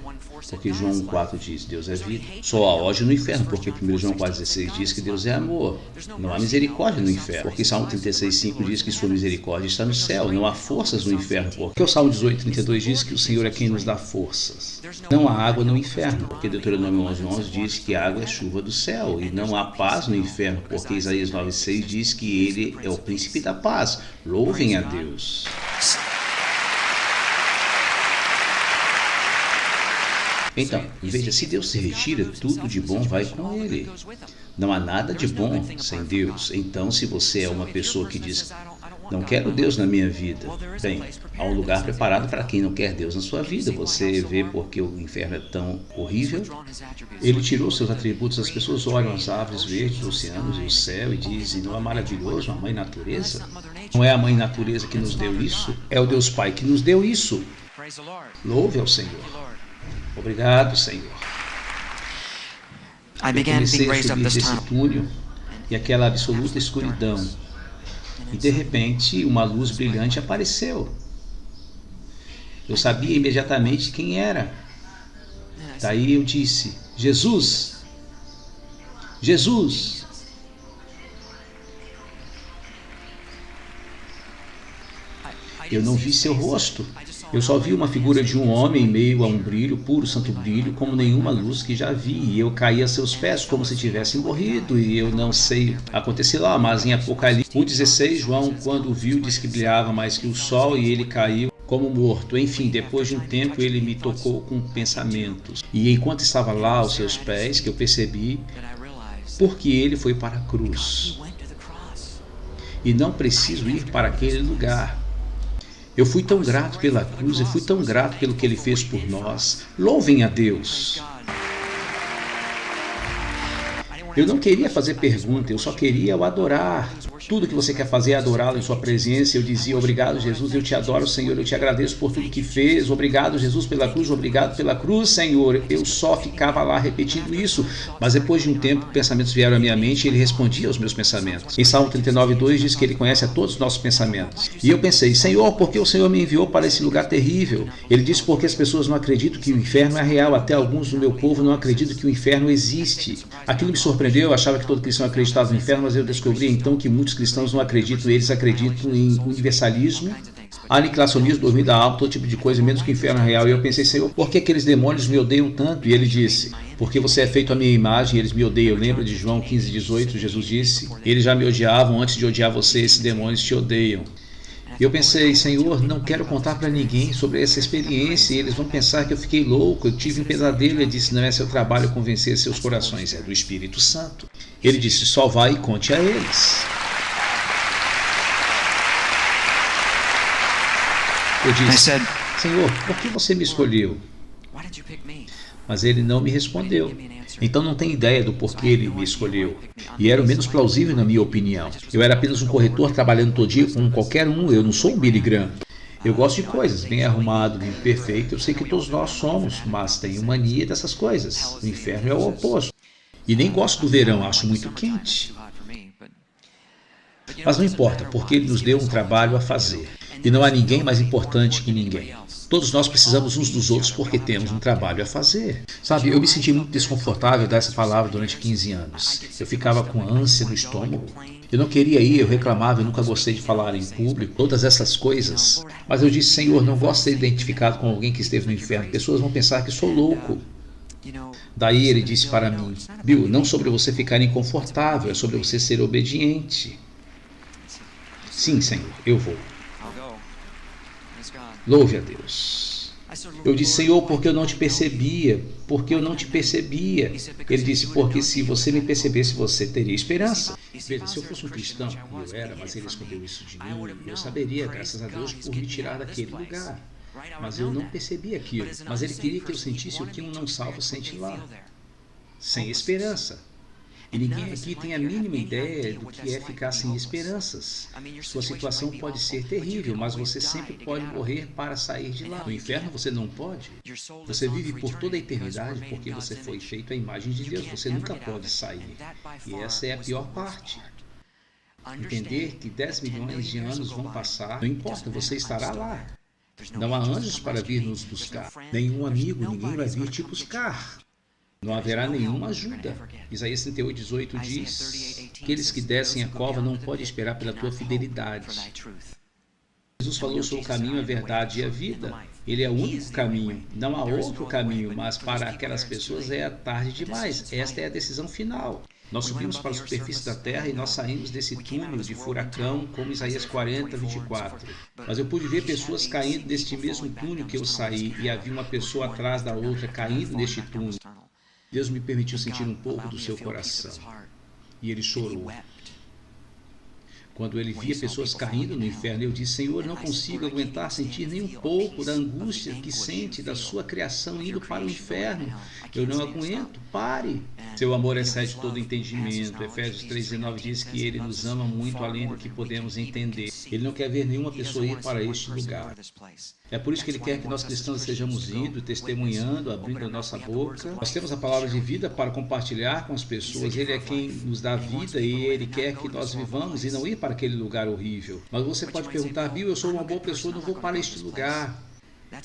porque João 1:4 diz Deus é vida. Só a ódio no inferno, porque 1 João 4:16 diz que Deus é amor. Não há misericórdia no inferno, porque Salmo 36:5 diz que sua misericórdia está no céu. Não há forças no inferno, porque o Salmo 18:32 diz que o Senhor é quem nos dá forças. Não há água no inferno, porque Deuteronômio 11:11 diz que a água é chuva do céu. E não há paz no inferno, porque Isaías 9:6 diz que ele é o príncipe da paz. Louvem a Deus. Então, veja, se Deus se retira, tudo de bom vai com ele. Não há nada de bom sem Deus. Então, se você é uma pessoa que diz, não quero Deus na minha vida, bem, há um lugar preparado para quem não quer Deus na sua vida. Você vê porque o inferno é tão horrível. Ele tirou seus atributos. As pessoas olham as árvores verdes, os oceanos e o céu e dizem, não é maravilhoso a mãe natureza? Não é a mãe natureza que nos deu isso? É o Deus Pai que nos deu isso. Louve ao Senhor. Obrigado, Senhor. Eu comecei a subir desse túnel e aquela absoluta escuridão. E de repente uma luz brilhante apareceu. Eu sabia imediatamente quem era. Daí eu disse, Jesus! Jesus! Eu não vi seu rosto. Eu só vi uma figura de um homem em meio a um brilho, puro santo brilho, como nenhuma luz que já vi. E eu caí a seus pés como se tivesse morrido. E eu não sei acontecer lá, mas em Apocalipse 1:16, João, quando o viu, disse que brilhava mais que o sol e ele caiu como morto. Enfim, depois de um tempo ele me tocou com pensamentos. E enquanto estava lá aos seus pés, que eu percebi porque ele foi para a cruz. E não preciso ir para aquele lugar. Eu fui tão grato pela cruz, eu fui tão grato pelo que ele fez por nós. Louvem a Deus. Eu não queria fazer pergunta, eu só queria o adorar. Tudo que você quer fazer é adorá-lo em sua presença. Eu dizia, obrigado, Jesus, eu te adoro, Senhor, eu te agradeço por tudo que fez. Obrigado, Jesus, pela cruz, obrigado pela cruz, Senhor. Eu só ficava lá repetindo isso. Mas depois de um tempo, pensamentos vieram à minha mente e ele respondia aos meus pensamentos. Em Salmo 39:2 diz que ele conhece a todos os nossos pensamentos. E eu pensei, Senhor, por que o Senhor me enviou para esse lugar terrível? Ele disse, porque as pessoas não acreditam que o inferno é real. Até alguns do meu povo não acreditam que o inferno existe. Aquilo me surpreendeu. Eu achava que todo cristão acreditava no inferno, mas eu descobri então que muitos cristãos não acreditam, eles acreditam em universalismo, aniquilacionismo, dormir da alma, todo tipo de coisa, menos que o inferno real. E eu pensei, Senhor, por que aqueles demônios me odeiam tanto? E ele disse, porque você é feito à minha imagem e eles me odeiam. Lembra de João 15:18, Jesus disse, eles já me odiavam antes de odiar você, esses demônios te odeiam. E eu pensei, Senhor, não quero contar para ninguém sobre essa experiência, e eles vão pensar que eu fiquei louco, eu tive um pesadelo. Ele disse, não é seu trabalho convencer seus corações, é do Espírito Santo. Ele disse, só vai e conte a eles. Eu disse, Senhor, por que você me escolheu? Mas ele não me respondeu. Então não tem ideia do porquê ele me escolheu. E era o menos plausível na minha opinião. Eu era apenas um corretor trabalhando todo dia com qualquer um. Eu não sou um Billy Graham. Eu gosto de coisas, bem arrumado, bem perfeito. Eu sei que todos nós somos, mas tenho mania dessas coisas. O inferno é o oposto. E nem gosto do verão, acho muito quente. Mas não importa, porque ele nos deu um trabalho a fazer. E não há ninguém mais importante que ninguém. Todos nós precisamos uns dos outros porque temos um trabalho a fazer. Sabe, eu me senti muito desconfortável dar essa palavra durante 15 anos. Eu ficava com ânsia no estômago. Eu não queria ir, eu reclamava, eu nunca gostei de falar em público, todas essas coisas. Mas eu disse, Senhor, não gosto de ser identificado com alguém que esteve no inferno. Pessoas vão pensar que sou louco. Daí ele disse para mim, Bill, não sobre você ficar inconfortável, é sobre você ser obediente. Sim, Senhor, eu vou. Louve a Deus. Eu disse, Senhor, porque eu não te percebia, porque eu não te percebia. Ele disse, porque se você me percebesse, você teria esperança. Veja, se eu fosse um cristão, e eu era, mas ele escondeu isso de mim, eu saberia, graças a Deus, por me tirar daquele lugar. Mas eu não percebi aquilo. Mas ele queria que eu sentisse o que um não salvo sente lá. Sem esperança. E ninguém aqui tem a mínima ideia do que é ficar sem esperanças. Sua situação pode ser terrível, mas você sempre pode morrer para sair de lá. No inferno você não pode. Você vive por toda a eternidade porque você foi feito à imagem de Deus. Você nunca pode sair. E essa é a pior parte. Entender que 10 milhões de anos vão passar, não importa, você estará lá. Não há anjos para vir nos buscar. Nenhum amigo, ninguém vai vir te buscar. Não haverá nenhuma ajuda. Isaías 38:18 diz, aqueles que descem a cova não podem esperar pela tua fidelidade. Jesus falou sobre o caminho, a verdade e a vida. Ele é o único caminho. Não há outro caminho, mas para aquelas pessoas é tarde demais. Esta é a decisão final. Nós subimos para a superfície da terra e nós saímos desse túnel de furacão, como Isaías 40:24. Mas eu pude ver pessoas caindo neste mesmo túnel que eu saí, e havia uma pessoa atrás da outra caindo neste túnel. Deus me permitiu sentir um pouco do seu coração. E ele chorou. Quando ele via pessoas caindo no inferno, eu disse, Senhor, não consigo aguentar sentir nem um pouco da angústia que sente da sua criação indo para o inferno. Eu não aguento, pare. Seu amor excede todo entendimento. Efésios 3:19 diz que ele nos ama muito além do que podemos entender. Ele não quer ver nenhuma pessoa ir para este lugar. É por isso que ele quer que nós cristãos estejamos indo, testemunhando, abrindo a nossa boca. Nós temos a palavra de vida para compartilhar com as pessoas. Ele é quem nos dá vida e ele quer que nós vivamos e não ir para aquele lugar horrível. Mas você pode perguntar, Bill, eu sou uma boa pessoa, não vou para este lugar.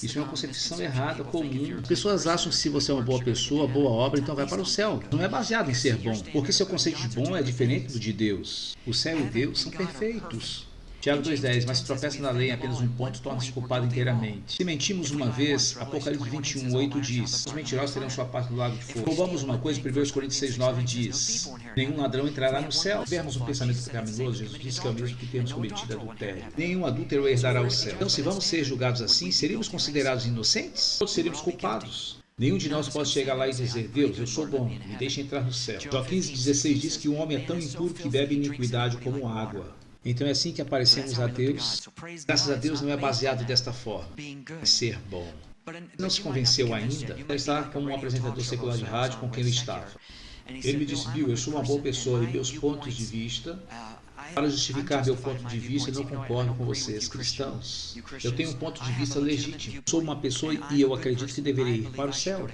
Isso é uma concepção errada, comum. As pessoas acham que se você é uma boa pessoa, boa obra, então vai para o céu. Não é baseado em ser bom, porque seu conceito de bom é diferente do de Deus. O céu e Deus são perfeitos. Tiago 2:10, mas se tropeça na lei em apenas um ponto, torna-se culpado inteiramente. Se mentimos uma vez, Apocalipse 21:8 diz, os mentirosos terão sua parte no lago de fogo. Roubamos uma coisa, 1 Coríntios 6:9 diz, nenhum ladrão entrará no céu. Se tivermos um pensamento pecaminoso, Jesus disse que é o mesmo que termos cometido adultério. Nenhum adúltero herdará o céu. Então, se vamos ser julgados assim, seríamos considerados inocentes? Todos seríamos culpados. Nenhum de nós pode chegar lá e dizer, Deus, eu sou bom, me deixe entrar no céu. Jó 15:16 diz que o homem é tão impuro que bebe iniquidade como água. Então é assim que aparecemos a Deus. Graças a Deus não é baseado desta forma, em ser bom. Não se convenceu ainda, ele está como um apresentador secular de rádio com quem eu estava. Ele me disse, Bill, eu sou uma boa pessoa e meus pontos de vista, para justificar meu ponto de vista, eu não concordo com vocês, cristãos. Eu tenho um ponto de vista legítimo. Sou uma pessoa e eu acredito que deveria ir para o céu.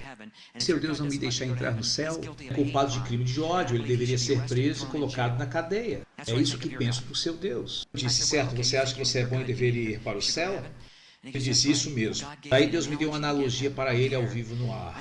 Se Deus não me deixar entrar no céu, é culpado de crime de ódio, ele deveria ser preso e colocado na cadeia. É isso que penso para o seu Deus. Eu disse, certo, você acha que você é bom e deveria ir para o céu? Ele disse, isso mesmo. Daí Deus me deu uma analogia para ele ao vivo no ar.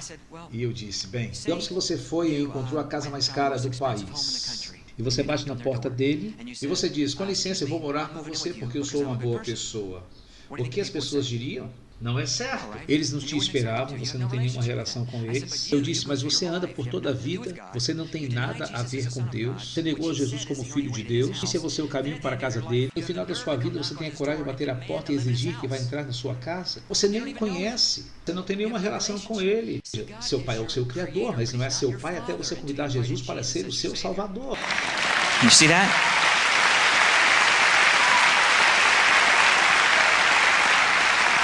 E eu disse, bem, digamos que você foi e encontrou a casa mais cara do país. E você bate na porta dele e você diz, com licença, eu vou morar com você porque eu sou uma boa pessoa. O que as pessoas diriam? Não é certo. Eles não te esperavam, você não tem nenhuma relação com eles. Eu disse, mas você anda por toda a vida, você não tem nada a ver com Deus. Você negou a Jesus como Filho de Deus. Esse é você o caminho para a casa dele. No final da sua vida, você tem a coragem de bater a porta e exigir que vai entrar na sua casa. Você nem o conhece. Você não tem nenhuma relação com ele. Seu pai é o seu Criador, mas não é seu pai até você convidar Jesus para ser o seu Salvador. You see that?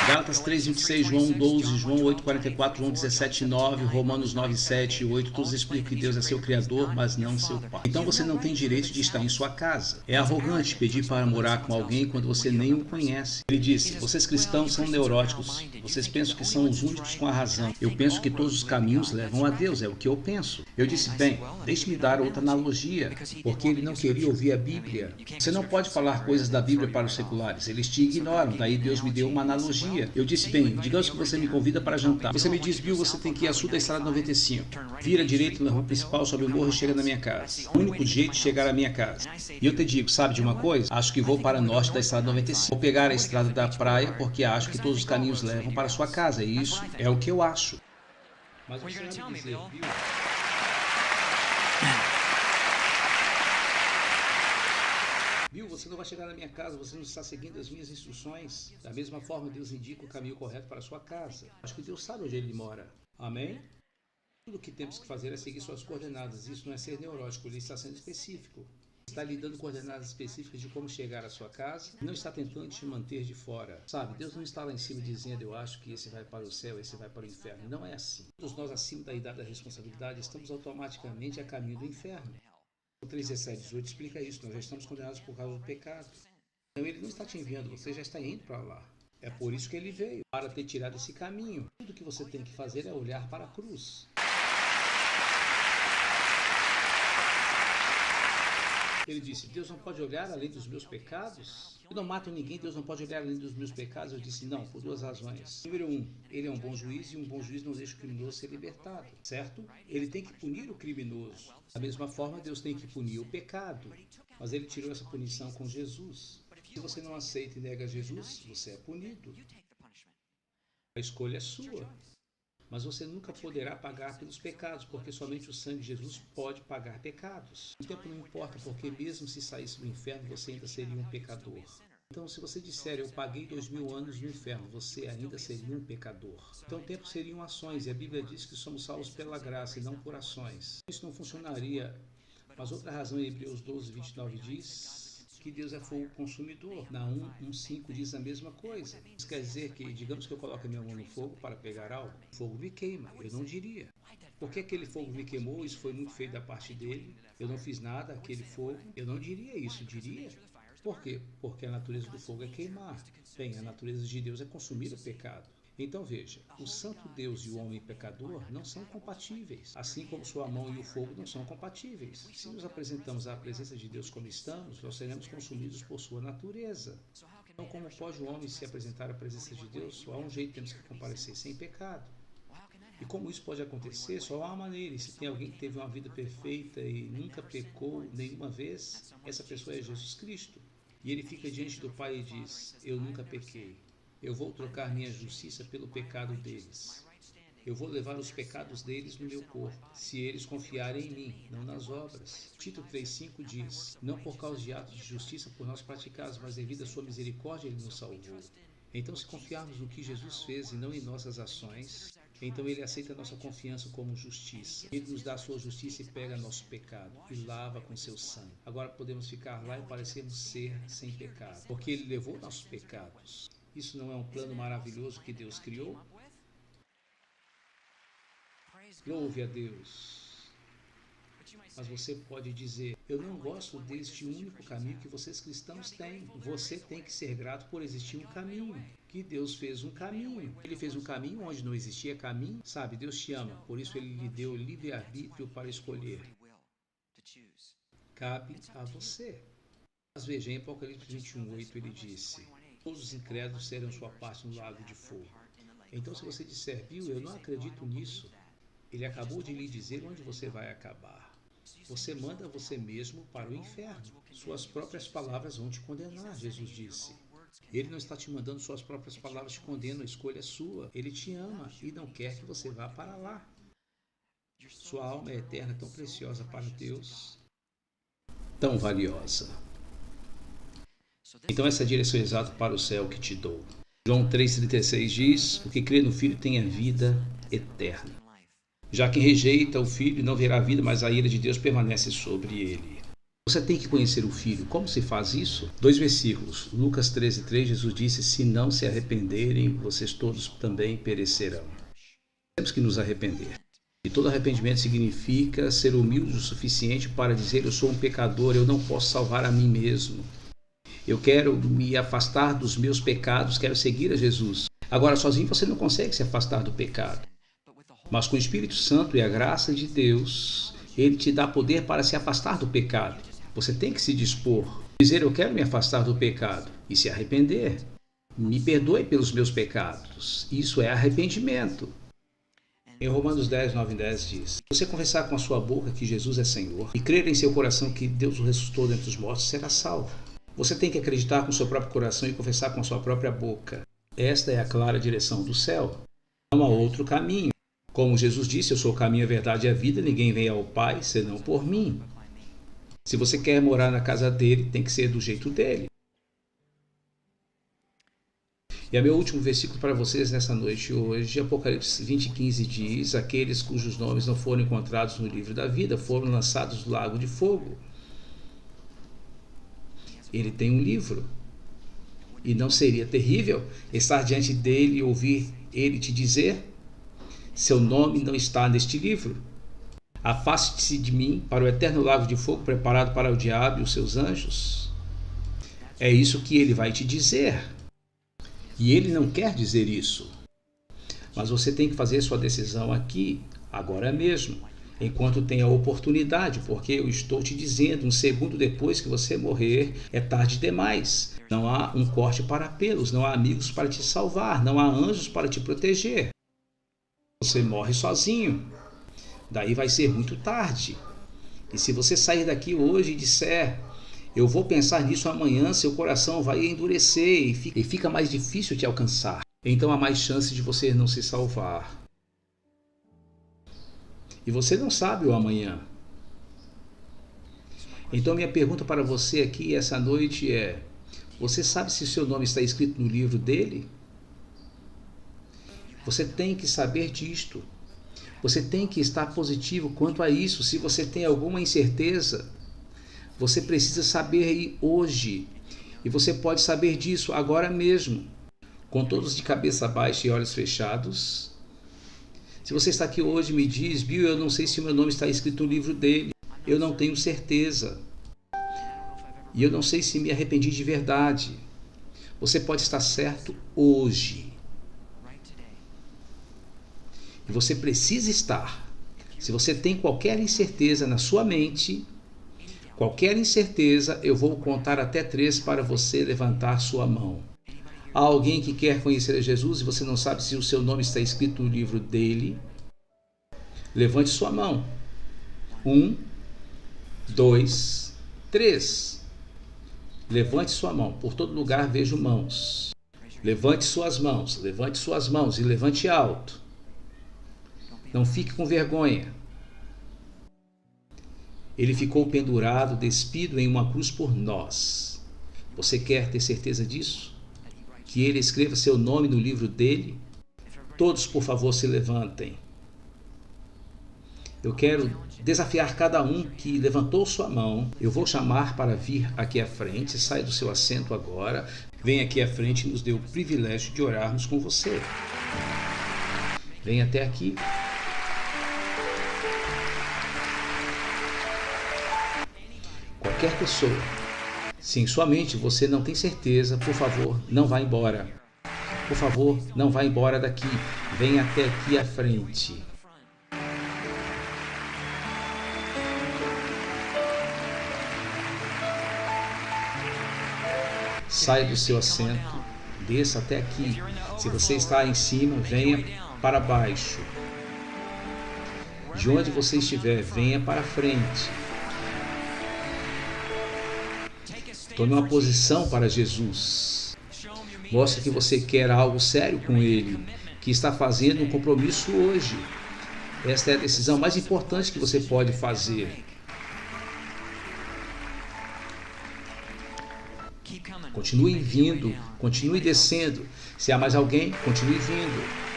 Gálatas 3:26, João 12, João 8:44, João 17:9, Romanos 9:7 e 8, todos explicam que Deus é seu Criador, mas não seu Pai. Então você não tem direito de estar em sua casa. É arrogante pedir para morar com alguém quando você nem o conhece. Ele disse, vocês cristãos são neuróticos, vocês pensam que são os únicos com a razão. Eu penso que todos os caminhos levam a Deus, é o que eu penso. Eu disse, bem, deixe-me dar outra analogia, porque ele não queria ouvir a Bíblia. Você não pode falar coisas da Bíblia para os seculares, eles te ignoram, daí Deus me deu uma analogia. Eu disse, bem, digamos que você me convida para jantar. Você me diz, Bill, você tem que ir a sul da estrada 95. Vira direito na rua principal, sobe o morro e chega na minha casa. O único jeito de chegar à minha casa. E eu te digo, sabe de uma coisa? Acho que vou para norte da estrada 95. Vou pegar a estrada da praia porque acho que todos os caminhos levam para a sua casa. E isso é o que eu acho. Mas você vai me dizer, Bill... Bill, você não vai chegar na minha casa, você não está seguindo as minhas instruções. Da mesma forma, Deus indica o caminho correto para a sua casa. Acho que Deus sabe onde ele mora. Amém? Tudo o que temos que fazer é seguir suas coordenadas. Isso não é ser neurótico, ele está sendo específico. Está lhe dando coordenadas específicas de como chegar à sua casa. Não está tentando te manter de fora. Sabe, Deus não está lá em cima dizendo, eu acho que esse vai para o céu, esse vai para o inferno. Não é assim. Todos nós, acima da idade da responsabilidade, estamos automaticamente a caminho do inferno. O 3:17-18 explica isso, nós já estamos condenados por causa do pecado. Então ele não está te enviando, você já está indo para lá. É por isso que ele veio, para ter tirado esse caminho. Tudo que você tem que fazer é olhar para a cruz. Ele disse, Deus não pode olhar além dos meus pecados? Eu não mato ninguém, Deus não pode olhar além dos meus pecados? Eu disse, não, por duas razões. Número 1, ele é um bom juiz e um bom juiz não deixa o criminoso ser libertado, certo? Ele tem que punir o criminoso. Da mesma forma, Deus tem que punir o pecado. Mas ele tirou essa punição com Jesus. Se você não aceita e nega Jesus, você é punido. A escolha é sua. Mas você nunca poderá pagar pelos pecados, porque somente o sangue de Jesus pode pagar pecados. O tempo não importa, porque mesmo se saísse do inferno, você ainda seria um pecador. Então, se você disser, eu paguei 2000 anos no inferno, você ainda seria um pecador. Então, o tempo seriam ações, e a Bíblia diz que somos salvos pela graça e não por ações. Isso não funcionaria. Mas outra razão, em Hebreus 12:29 diz... que Deus é fogo consumidor. Na 1:5 diz a mesma coisa. Isso quer dizer que, digamos que eu coloque a minha mão no fogo para pegar algo, o fogo me queima. Eu não diria. Por que aquele fogo me queimou? Isso foi muito feio da parte dele. Eu não fiz nada, aquele fogo. Eu não diria isso, diria. Por quê? Porque a natureza do fogo é queimar. Bem, a natureza de Deus é consumir o pecado. Então veja, o santo Deus e o homem pecador não são compatíveis, assim como sua mão e o fogo não são compatíveis. Se nos apresentamos à presença de Deus como estamos, nós seremos consumidos por sua natureza. Então, como pode o homem se apresentar à presença de Deus? Só há um jeito, temos que comparecer sem pecado. E como isso pode acontecer? Só há uma maneira. E se tem alguém que teve uma vida perfeita e nunca pecou nenhuma vez, essa pessoa é Jesus Cristo. E ele fica diante do Pai e diz, eu nunca pequei. Eu vou trocar minha justiça pelo pecado deles. Eu vou levar os pecados deles no meu corpo, se eles confiarem em mim, não nas obras. Tito 3:5 diz, não por causa de atos de justiça por nós praticados, mas devido à sua misericórdia ele nos salvou. Então, se confiarmos no que Jesus fez e não em nossas ações, então ele aceita a nossa confiança como justiça. Ele nos dá a sua justiça e pega nosso pecado e lava com seu sangue. Agora podemos ficar lá e parecermos ser sem pecado, porque ele levou nossos pecados. Isso não é um plano maravilhoso que Deus criou? Louve a Deus. Mas você pode dizer, eu não gosto deste único caminho que vocês cristãos têm. Você tem que ser grato por existir um caminho. Que Deus fez um caminho. Ele fez um caminho onde não existia caminho. Sabe, Deus te ama, por isso ele lhe deu livre-arbítrio para escolher. Cabe a você. Mas veja, em Apocalipse 21:8 ele disse, todos os incrédulos serão sua parte no lago de fogo. Então, se você disser, Bill, eu não acredito nisso, ele acabou de lhe dizer onde você vai acabar. Você manda você mesmo para o inferno. Suas próprias palavras vão te condenar, Jesus disse. Ele não está te mandando, suas próprias palavras te condenam, a escolha é sua. Ele te ama e não quer que você vá para lá. Sua alma é eterna, tão preciosa para Deus, tão valiosa. Então essa é a direção exata para o céu que te dou. João 3,36 diz, o que crê no Filho tem a vida eterna. Já quem rejeita o Filho não verá a vida, mas a ira de Deus permanece sobre ele. Você tem que conhecer o Filho. Como se faz isso? 2 versículos. Lucas 13:3, Jesus disse: se não se arrependerem, vocês todos também perecerão. Temos que nos arrepender. E todo arrependimento significa ser humilde o suficiente para dizer: eu sou um pecador, eu não posso salvar a mim mesmo. Eu quero me afastar dos meus pecados, quero seguir a Jesus. Agora, sozinho você não consegue se afastar do pecado. Mas com o Espírito Santo e a graça de Deus, Ele te dá poder para se afastar do pecado. Você tem que se dispor, dizer: eu quero me afastar do pecado e se arrepender. Me perdoe pelos meus pecados. Isso é arrependimento. Em Romanos 10, 9 e 10 diz: se você confessar com a sua boca que Jesus é Senhor e crer em seu coração que Deus o ressuscitou dentre os mortos, será salvo. Você tem que acreditar com o seu próprio coração e confessar com a sua própria boca. Esta é a clara direção do céu. Não há outro caminho. Como Jesus disse: eu sou o caminho, a verdade e a vida, ninguém vem ao Pai senão por mim. Se você quer morar na casa dele, tem que ser do jeito dele. E é meu último versículo para vocês nessa noite hoje. Apocalipse 20:15 diz: aqueles cujos nomes não foram encontrados no livro da vida foram lançados no lago de fogo. Ele tem um livro. E não seria terrível estar diante dele e ouvir ele te dizer: seu nome não está neste livro. Afaste-se de mim para o eterno lago de fogo preparado para o diabo e os seus anjos. É isso que ele vai te dizer. E ele não quer dizer isso. Mas você tem que fazer sua decisão aqui, agora mesmo, enquanto tem a oportunidade, porque eu estou te dizendo, um segundo depois que você morrer, é tarde demais. Não há um corte para pelos, não há amigos para te salvar, não há anjos para te proteger. Você morre sozinho. Daí vai ser muito tarde. E se você sair daqui hoje e disser: eu vou pensar nisso amanhã, seu coração vai endurecer e fica mais difícil te alcançar. Então há mais chance de você não se salvar. E você não sabe o amanhã. Então minha pergunta para você aqui essa noite é: você sabe se o seu nome está escrito no livro dele? Você tem que saber disto. Você tem que estar positivo quanto a isso. Se você tem alguma incerteza, você precisa saber hoje. E você pode saber disso agora mesmo, com todos de cabeça baixa e olhos fechados. Se você está aqui hoje e me diz: Bill, eu não sei se o meu nome está escrito no livro dele. Eu não tenho certeza. E eu não sei se me arrependi de verdade. Você pode estar certo hoje. E você precisa estar. Se você tem qualquer incerteza na sua mente, qualquer incerteza, eu vou contar até 3 para você levantar sua mão. Há alguém que quer conhecer a Jesus e você não sabe se o seu nome está escrito no livro dele? Levante sua mão. 1, 2, 3. Levante sua mão. Por todo lugar vejo mãos. Levante suas mãos e levante alto. Não fique com vergonha. Ele ficou pendurado, despido em uma cruz por nós. Você quer ter certeza disso? Que ele escreva seu nome no livro dele? Todos, por favor, se levantem. Eu quero desafiar cada um que levantou sua mão. Eu vou chamar para vir aqui à frente. Sai do seu assento agora. Vem aqui à frente e nos dê o privilégio de orarmos com você. Vem até aqui. Qualquer pessoa, se em sua mente você não tem certeza, por favor, não vá embora. Por favor, não vá embora daqui. Venha até aqui à frente. Saia do seu assento, desça até aqui. Se você está em cima, venha para baixo. De onde você estiver, venha para frente. Tome uma posição para Jesus. Mostre que você quer algo sério com Ele, que está fazendo um compromisso hoje. Esta é a decisão mais importante que você pode fazer. Continue vindo, continue descendo. Se há mais alguém, continue vindo.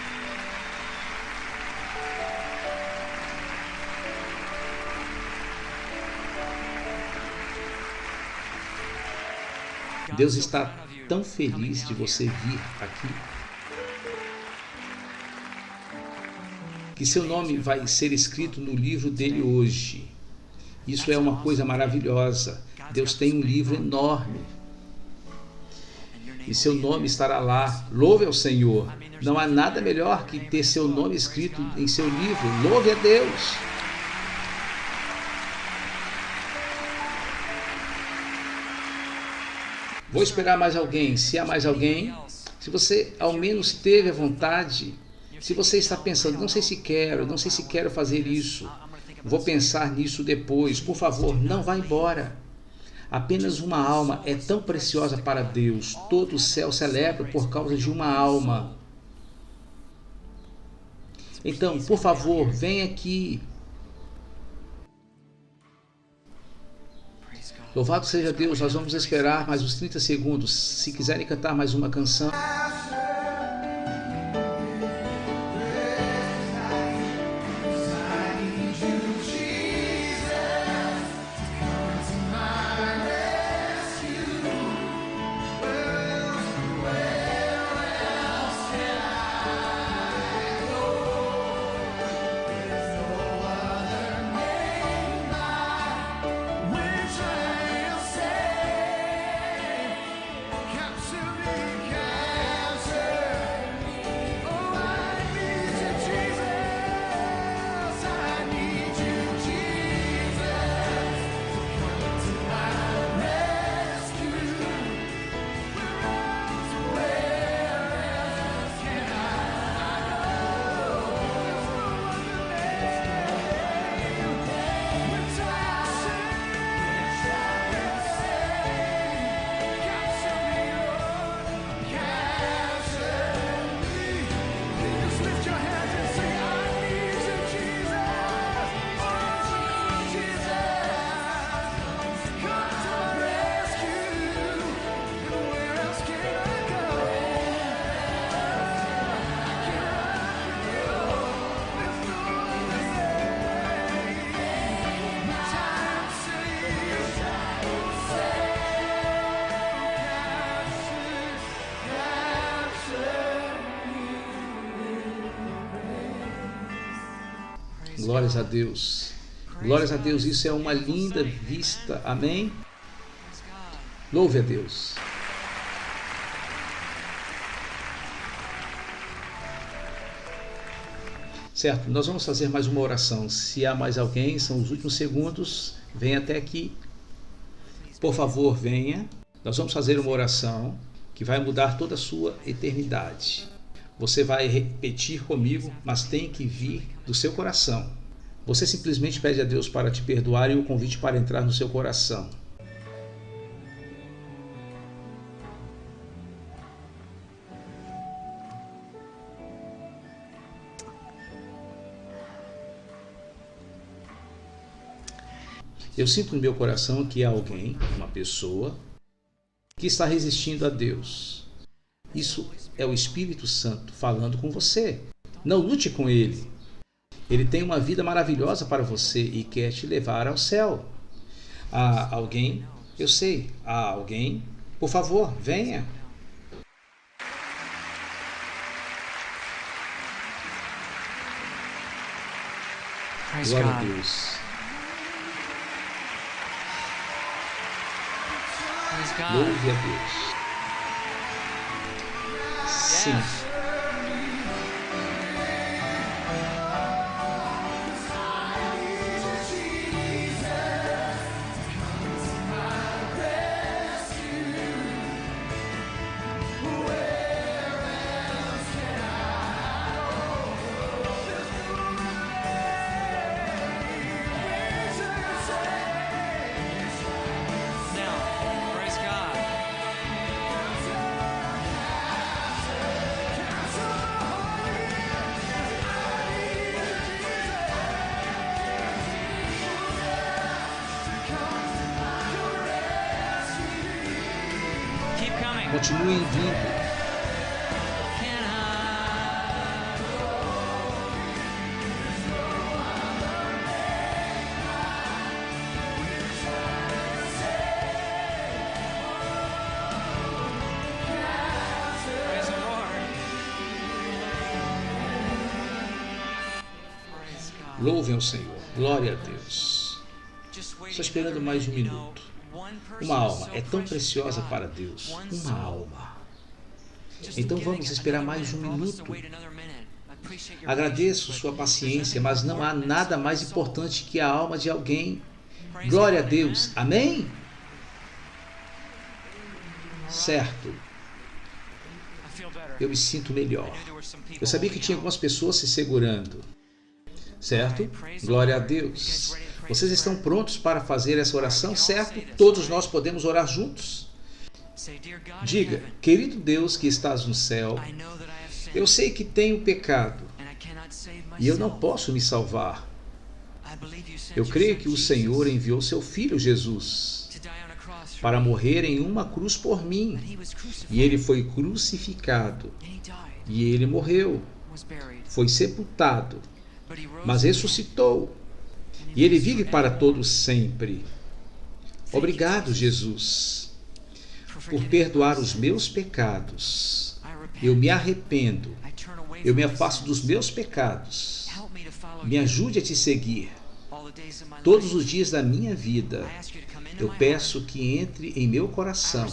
Deus está tão feliz de você vir aqui, que seu nome vai ser escrito no livro dele hoje. Isso é uma coisa maravilhosa. Deus tem um livro enorme e seu nome estará lá. Louve ao Senhor. Não há nada melhor que ter seu nome escrito em seu livro. Louve a Deus. Vou esperar mais alguém. Se há mais alguém, se você ao menos teve a vontade, se você está pensando, não sei se quero fazer isso, vou pensar nisso depois, por favor, não vá embora. Apenas uma alma é tão preciosa para Deus. Todo o céu celebra por causa de uma alma. Então, por favor, venha aqui. Louvado seja Deus. Nós vamos esperar mais uns 30 segundos. Se quiserem cantar mais uma canção. Glórias a Deus. Glórias a Deus. Isso é uma linda vista. Amém? Louve a Deus. Certo, nós vamos fazer mais uma oração. Se há mais alguém, são os últimos segundos. Venha até aqui. Por favor, venha. Nós vamos fazer uma oração que vai mudar toda a sua eternidade. Você vai repetir comigo, mas tem que vir do seu coração. Você simplesmente pede a Deus para te perdoar e o convite para entrar no seu coração. Eu sinto no meu coração que há alguém, uma pessoa, que está resistindo a Deus. Isso é o Espírito Santo falando com você. Não lute com ele. Ele tem uma vida maravilhosa para você e quer te levar ao céu. Há alguém? Eu sei. Há alguém? Por favor, venha. Glória a Deus. Louve a Deus. Sim. Continuem vindo. Louvem ao Senhor. Glória a Deus. Estou esperando mais um minuto. Uma alma é tão preciosa para Deus. Uma alma. Então vamos esperar mais um minuto. Agradeço sua paciência, mas não há nada mais importante que a alma de alguém. Glória a Deus. Amém? Certo. Eu me sinto melhor. Eu sabia que tinha algumas pessoas se segurando. Certo? Glória a Deus. Vocês estão prontos para fazer essa oração, certo? Todos nós podemos orar juntos? Diga, querido Deus que estás no céu, eu sei que tenho pecado e eu não posso me salvar. Eu creio que o Senhor enviou seu Filho Jesus para morrer em uma cruz por mim. E ele foi crucificado. E ele morreu. Foi sepultado. Mas ressuscitou. E ele vive para todos sempre. Obrigado, Jesus, por perdoar os meus pecados. Eu me arrependo. Eu me afasto dos meus pecados. Me ajude a te seguir todos os dias da minha vida. Eu peço que entre em meu coração.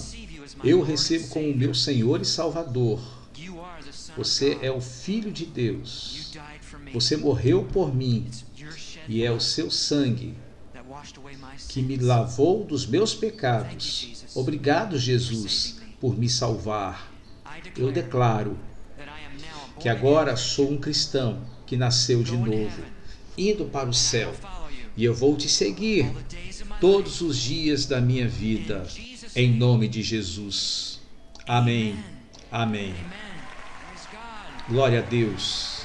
Eu o recebo como meu Senhor e Salvador. Você é o Filho de Deus. Você morreu por mim. E é o seu sangue que me lavou dos meus pecados. Obrigado, Jesus, por me salvar. Eu declaro que agora sou um cristão que nasceu de novo, indo para o céu. E eu vou te seguir todos os dias da minha vida, em nome de Jesus. Amém. Amém. Glória a Deus.